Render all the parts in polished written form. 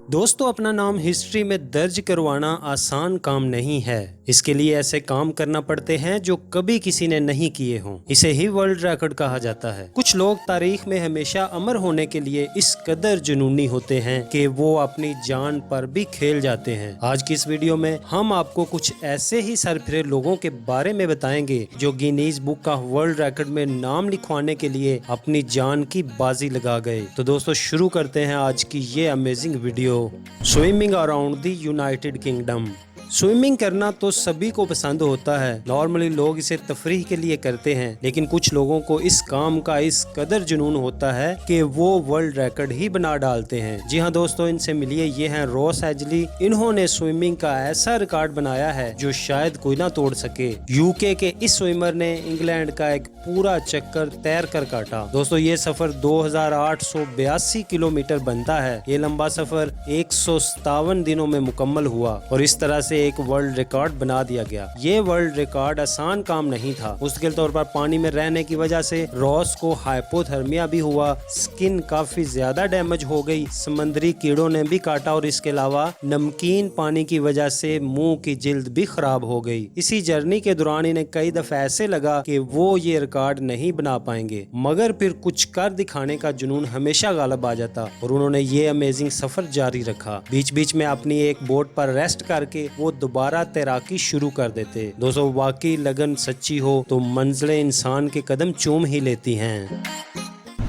दोस्तों, अपना नाम हिस्ट्री में दर्ज करवाना आसान काम नहीं है। इसके लिए ऐसे काम करना पड़ते हैं जो कभी किसी ने नहीं किए हों। इसे ही वर्ल्ड रिकॉर्ड कहा जाता है। कुछ लोग तारीख में हमेशा अमर होने के लिए इस कदर जुनूनी होते हैं कि वो अपनी जान पर भी खेल जाते हैं। आज की इस वीडियो में हम आपको कुछ ऐसे ही सरफिरे लोगों के बारे में बताएंगे जो गिनीज बुक का वर्ल्ड रिकॉर्ड में नाम लिखवाने के लिए अपनी जान की बाजी लगा गए। तो दोस्तों, शुरू करते हैं आज की ये amazing video. Swimming around the United kingdom. Swimming करना तो सभी को पसंद होता है। नॉर्मली लोग इसे तफरीह के लिए करते हैं, लेकिन कुछ लोगों को इस काम का इस कदर जुनून होता है कि वो वर्ल्ड रिकॉर्ड ही बना डालते हैं। जी हाँ दोस्तों, इनसे मिलिए, ये हैं रॉस हेजली। इन्होंने स्विमिंग का ऐसा रिकॉर्ड बनाया है जो शायद कोई ना तोड़ सके। यूके के इस स्विमर ने इंग्लैंड का एक पूरा चक्कर तैर कर काटा। दोस्तों, ये सफर 2882 किलोमीटर बनता है। ये लंबा सफर 157 दिनों में मुकम्मल हुआ और इस तरह से एक वर्ल्ड रिकॉर्ड बना दिया गया। ये वर्ल्ड रिकॉर्ड आसान काम नहीं था। मुश्किल तौर पर पानी में रहने की वजह से रॉस को हाइपोथर्मिया भी हुआ, स्किन काफी ज्यादा डैमेज हो गई, समंदरी कीड़ों ने भी काटा और इसके अलावा नमकीन पानी की वजह से मुंह की जिल्द भी खराब हो गई। इसी जर्नी के दौरान इन्हें कई दफे ऐसे लगा कि वो ये रिकॉर्ड नहीं बना पाएंगे, मगर फिर कुछ कर दिखाने का जुनून हमेशा गालिब आ जाता और उन्होंने ये अमेजिंग सफर जारी रखा। बीच बीच में अपनी एक बोट पर रेस्ट करके वो दोबारा तैराकी शुरू कर देते। दोस्तों, वाकई लगन सच्ची हो तो मंजिलें इंसान के कदम चूम ही लेती हैं।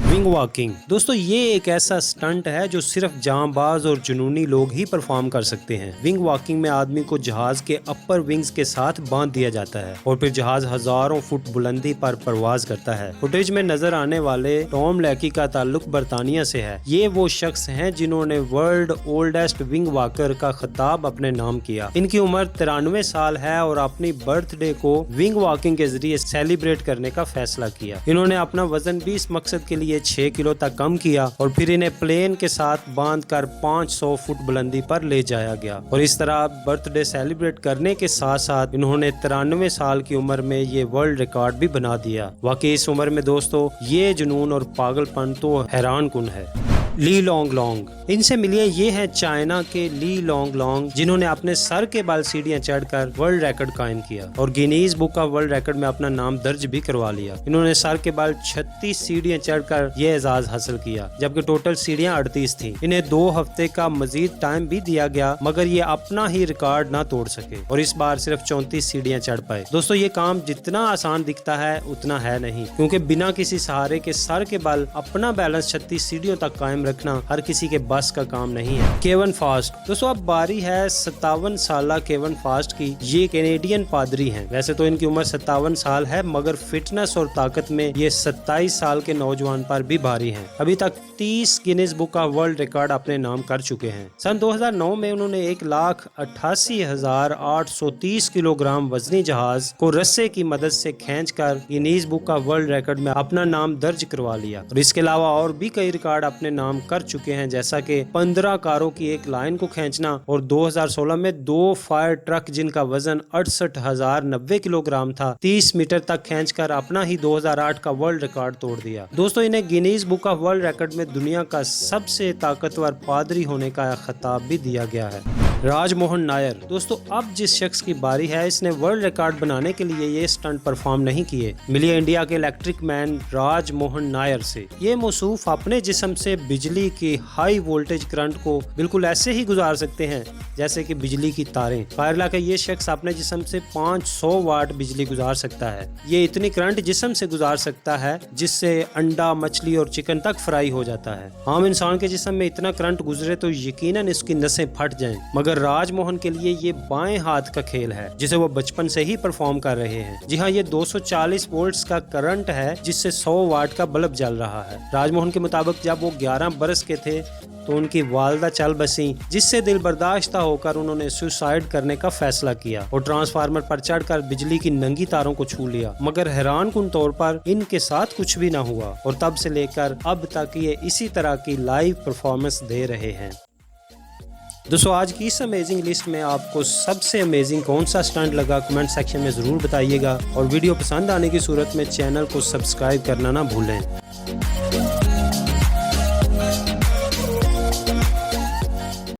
Wing walking. दोस्तों, ये एक ऐसा स्टंट है जो सिर्फ जांबाज और जुनूनी लोग ही परफॉर्म कर सकते हैं। विंग वॉकिंग में आदमी को जहाज के अपर विंग्स के साथ बांध दिया जाता है और फिर जहाज हजारों फुट बुलंदी पर परवाज करता है। फुटेज में नजर आने वाले टॉम लैकी का ताल्लुक बर्तानिया से है। ये वो शख्स हैं जिन्होंने वर्ल्ड ओल्डेस्ट विंग वॉकर का खिताब अपने नाम किया। इनकी उम्र 93 साल है और अपनी बर्थडे को विंग वॉकिंग के जरिए सेलिब्रेट करने का फैसला किया। इन्होंने अपना वजन भी इस मकसद के लिए 6 किलो तक कम किया और फिर इन्हें प्लेन के साथ बांधकर 500 फुट बुलंदी पर ले जाया गया और इस तरह बर्थडे सेलिब्रेट करने के साथ साथ इन्होंने 93 साल की उम्र में ये वर्ल्ड रिकॉर्ड भी बना दिया। वाकई इस उम्र में दोस्तों ये जुनून और पागलपन तो हैरान कुन है। ली लॉन्ग लॉन्ग। इनसे मिलिए, ये है चाइना के ली लॉन्ग लॉन्ग, जिन्होंने अपने सर के बाल सीढ़ियां चढ़कर वर्ल्ड रिकॉर्ड कायम किया और गिनीज बुक का वर्ल्ड रिकॉर्ड में अपना नाम दर्ज भी करवा लिया। इन्होंने सर के बाल 36 सीढ़ियां चढ़कर ये एजाज हासिल किया, जबकि टोटल सीढ़ियां 38 थी। इन्हें 2 हफ्ते का मजीद टाइम भी दिया गया, मगर ये अपना ही रिकॉर्ड ना तोड़ सके और इस बार सिर्फ 34 सीढ़ियां चढ़ पाए। दोस्तों, ये काम जितना आसान दिखता है उतना है नहीं, क्योंकि बिना किसी सहारे के सर के बाल अपना बैलेंस 36 सीढ़ियों तक कायम रखना हर किसी के बस का काम नहीं है। केवन फास्ट। दोस्तों, अब बारी है 57 साल केवन फास्ट की। ये कैनेडियन पादरी हैं। वैसे तो इनकी उम्र 57 साल है, मगर फिटनेस और ताकत में ये 27 साल के नौजवान पर भी भारी हैं। अभी तक 30 गिनीज बुक का वर्ल्ड रिकॉर्ड अपने नाम कर चुके हैं। सन 2009 में उन्होंने 1,88,830 किलोग्राम वजनी जहाज को रस्से की मदद से खींचकर गिनीज बुक का वर्ल्ड रिकॉर्ड में अपना नाम दर्ज करवा लिया और इसके अलावा और भी कई रिकॉर्ड अपने नाम कर चुके हैं, जैसा कि 15 कारों की एक लाइन को खींचना और 2016 में 2 फायर ट्रक जिनका वजन 68,090 किलोग्राम था 30 मीटर तक खींचकर अपना ही 2008 का वर्ल्ड रिकॉर्ड तोड़ दिया। दोस्तों, इन्हें Guinness book of world record में दुनिया का सबसे ताकतवर पादरी होने का खिताब भी दिया गया है। राजमोहन नायर। दोस्तों, अब जिस शख्स की बारी है, इसने वर्ल्ड रिकॉर्ड बनाने के लिए ये स्टंट परफॉर्म नहीं किए। मिलिए इंडिया के इलेक्ट्रिक मैन राजमोहन नायर से। ये मौसूफ अपने जिस्म से बिजली की हाई वोल्टेज करंट को बिल्कुल ऐसे ही गुजार सकते हैं जैसे कि बिजली की तारें। कायरला का ये शख्स अपने जिस्म से 500 वाट बिजली गुजार सकता है। ये इतनी करंट जिस्म से गुजार सकता है जिससे अंडा, मछली और चिकन तक फ्राई हो जाता है। आम इंसान के जिस्म में इतना करंट गुजरे तो यकीनन इसकी नसें फट जाएं, मगर राजमोहन के लिए ये बाएं हाथ का खेल है जिसे वो बचपन से ही परफॉर्म कर रहे हैं। जी हाँ, ये 240 वोल्ट्स का करंट है जिससे 100 वाट का बल्ब जल रहा है। राजमोहन के मुताबिक जब वो 11 बरस के थे तो उनकी वालदा चल बसी, जिससे दिल बर्दाश्त होकर उन्होंने सुसाइड करने का फैसला किया और ट्रांसफार्मर पर चढ़कर बिजली की नंगी तारों को छू लिया, मगर हैरान कुन तौर पर इनके साथ कुछ भी ना हुआ और तब से लेकर अब तक ये इसी तरह की लाइव परफॉर्मेंस दे रहे हैं। दोस्तों, आज की इस अमेजिंग लिस्ट में आपको सबसे अमेजिंग कौन सा स्टंट लगा, कमेंट सेक्शन में जरूर बताइएगा और वीडियो पसंद आने की सूरत में चैनल को सब्सक्राइब करना ना भूलें।